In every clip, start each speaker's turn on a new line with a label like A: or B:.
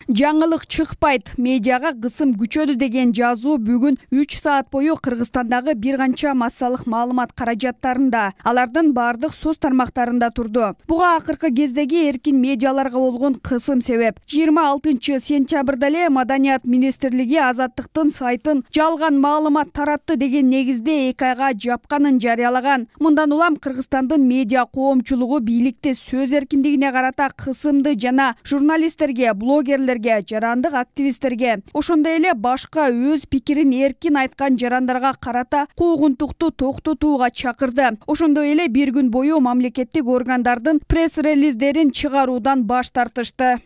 A: Жаңылык чыкпайт, медиага кысым күчөдү деген жазуу бүгүн 3 саат бою Кыргызстандагы бир канча массалык маалымат каражаттарында, алардын бардык соц тармактарында турду. Буга акыркы кездеги эркин медиаларга болгон кысым себеп. 26-сентябрда эле Маданият министрлиги Азаттыктын сайтын жалган маалымат таратты деген негизде 2 айга жапканын жарыялаган. Мындан улам Кыргызстандын медиа коомчулугу бийликте сөз эркиндигине карата кысымды жана журналисттерге, блогерлерге, жарандык активисттерге, ошондой эле башка өз пикирин эркин айткан жарандарга карата куугунтукту токтотууга чакырды. Ошондой эле бир күн бою мамлекеттик органдардын пресс-релиздерин чыгаруудан баш тартышты.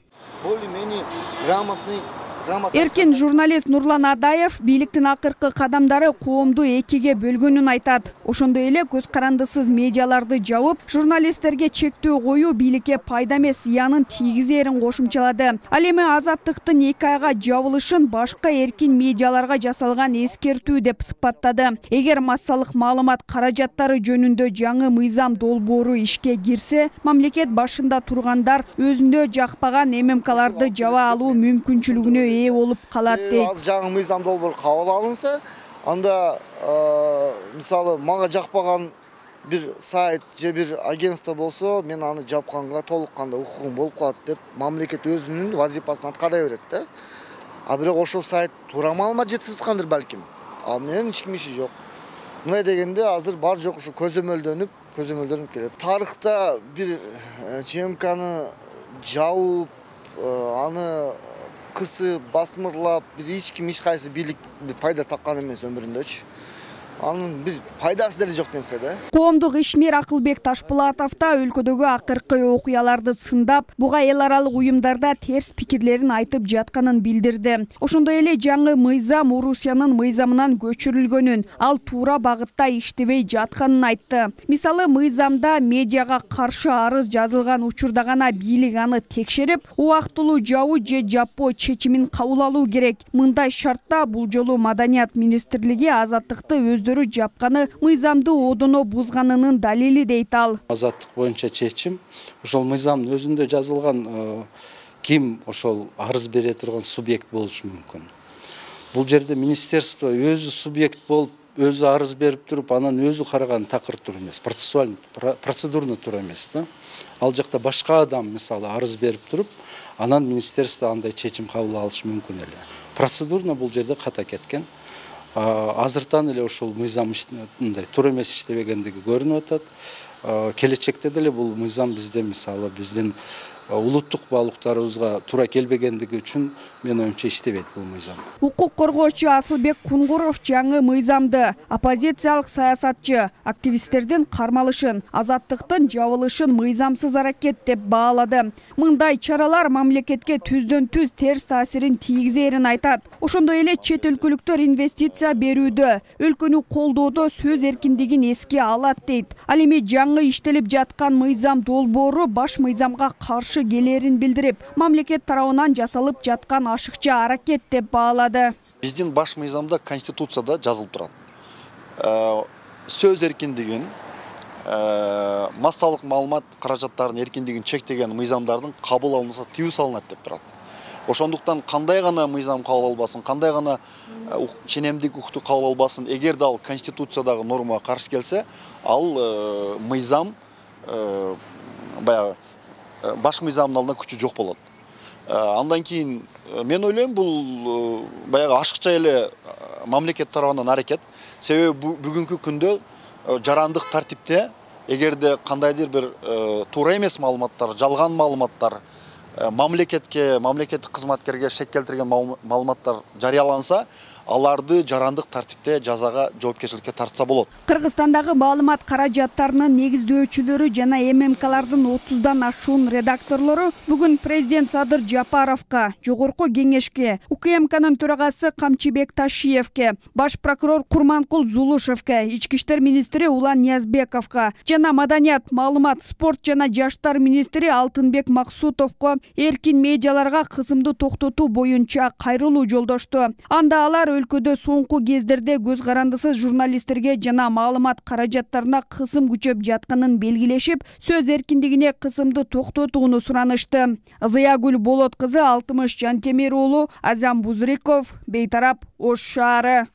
A: Эркин журналист Нурлан Адаев бийликтин акыркы кадамдары коомду экиге бөлгөнүн айтат. Ошондой эле көз карандысыз медиаларды жабып, журналисттерге чектөө коюу бийликке пайда эмес, зыянын тийгизерин кошумчалады. Ал эми Азаттыктын 2 айга жабылышын башка эркин медиаларга жасалган эскертүү деп сыпаттады. Эгер массалык маалымат каражаттары жөнүндө жаңы мыйзам долбоору ишке кирсе, мамлекет башында тургандар өзүндө жакпаган ММКларды жаба алуу мүмкүнчүлүгүнө ээ болуп калат дейт.
B: Жаңы мыйзам долбоор кабыл алынса, анда мисалы мага жакпаган бир сайт же бир агентство болсо, мен аны жапканга толук кандай укугум болуп калат деп мамлекет өзүнүн вазифасын аткара берет да. А бирок ошол сайт туура маалымат жеткизгендир балким. Ал менен эч ким иши жок. Мындай дегенде азыр бар жок ушу көзөмөлдөнүп келет. Тарыхта бир ЧМКны жабып, аны кысы басмырлап, эч ким эч кайсы бийлик пайда тапкан эмес өмүрүндөчү. Анын бир пайдасы деле жок денсе да.
A: Коомдук ишмер Акылбек Ташпулатов да өлкөдөгү акыркы окуяларды сындап, буга эл аралык уюмдарда терс пикирлерин айтып жатканын билдирди. Ошондой эле жаңы мыйзам Орусиянын мыйзамынан көчүрүлгөнүн, ал туура багытта иштебей жатканын айтты. Мисалы, мыйзамда медиага каршы арыз жазылган учурда гана бийлик аны текшерип, убактылуу жабуу же жаппоо чечимин кабыл алуу керек. Мындай шартта бул жолу Маданият министрлиги Азаттыкты жапканы мыйзамды одоно бузганынын далили дейт ал.
C: Азаттык боюнча чечим ошол мыйзамдын өзүндө жазылган ким ошол арыз бере турган субъект болушу мүмкүн. Бул жерде министерство өзү субъект болуп, өзү арыз берип туруп, анан өзү караган такыр тур эмес, процедурно тур эмес да. Ал жакта башка адам мисалы арыз берип туруп, анан министерство андай чечим кабыл алышы мүмкүн эле. Процедурно бул жерде ката кеткен. Азыртан эле ошол мыйзам мындай туура эмес иштебегендиги көрүнүп атат. Келечекте деле бул мыйзам бизде мисалы биздин улуттук баалуулуктарыбызга туура келбегендиги үчүн мен оюмча иштебейт бул мыйзам.
A: Укук коргоочу Асылбек Кунгуров жаңы мыйзамды оппозициялык саясатчы активисттердин кармалышын, Азаттыктын жабылышын мыйзамсыз аракет деп баалады. Мындай чаралар мамлекетке түздөн-түз терс таасирин тийгизерин айтат. Ошондой эле чет өлкөлүктөр инвестиция берүүдө, өлкөнү колдоодо сөз эркиндигин эске алат дейт. Ал эми жаңы иштелип жаткан мыйзам долбоору баш мыйзамга каршы келерин билдирип, мамлекет тарабынан жасалып жаткан ашыкча аракет деп баалады.
D: Биздин баш мыйзамда Конституцияда жазылып турат. Сөз эркиндигин, массалык маалымат каражаттарынын эркиндигин чектеген мыйзамдардын кабыл алынса тыюу салынат деп турат. Ошондуктан кандай гана мыйзам кабыл албасын, кандай гана ченемдик укукту кабыл албасын, эгер дал Конституциядагы нормага каршы келсе, ал мыйзам баягы баш мыйзамдын алдында күчү жок болот. Андан кийин мен ойлойм бул баягы ашыкча эле мамлекет тарабынан аракет. Себеби бүгүнкү күндө жарандык тартипте эгерде кандайдыр бир туура эмес маалыматтар, жалган маалыматтар мамлекетке, мамлекеттик кызматкерге шек келтирген маалыматтар жарыяланса, аларды жарандык тартипте жазага жоопкерчиликке тартса болот.
A: Кыргызстандагы маалымат каражаттарынын негиздөөчүлөрү жана ММКлардын 30дан ашуун редакторлору бүгүн президент Садыр Жапаровго, жогорку кеңешке, УКМКнын төрагасы Камчыбек Ташиевке, баш прокурор Курманкул Зулушевке, ички иштер министри Улан Ниязбековго жана маданият, маалымат, спорт жана жаштар министри Алтынбек Максутовго эркин медиаларга кысымды токтотуу боюнча кайрылуу жолдошту. Анда алар өлкөдө соңку кездерде көз карандысыз журналисттерге жана маалымат каражаттарына кысым күчөп жатканын белгилешип, сөз эркиндигине кысымды токтотууну суранышты. Зыягүл Болот кызы, Алтымыш Жантемир уулу, Азам Бузриков, Бейтарап, Ош шаары.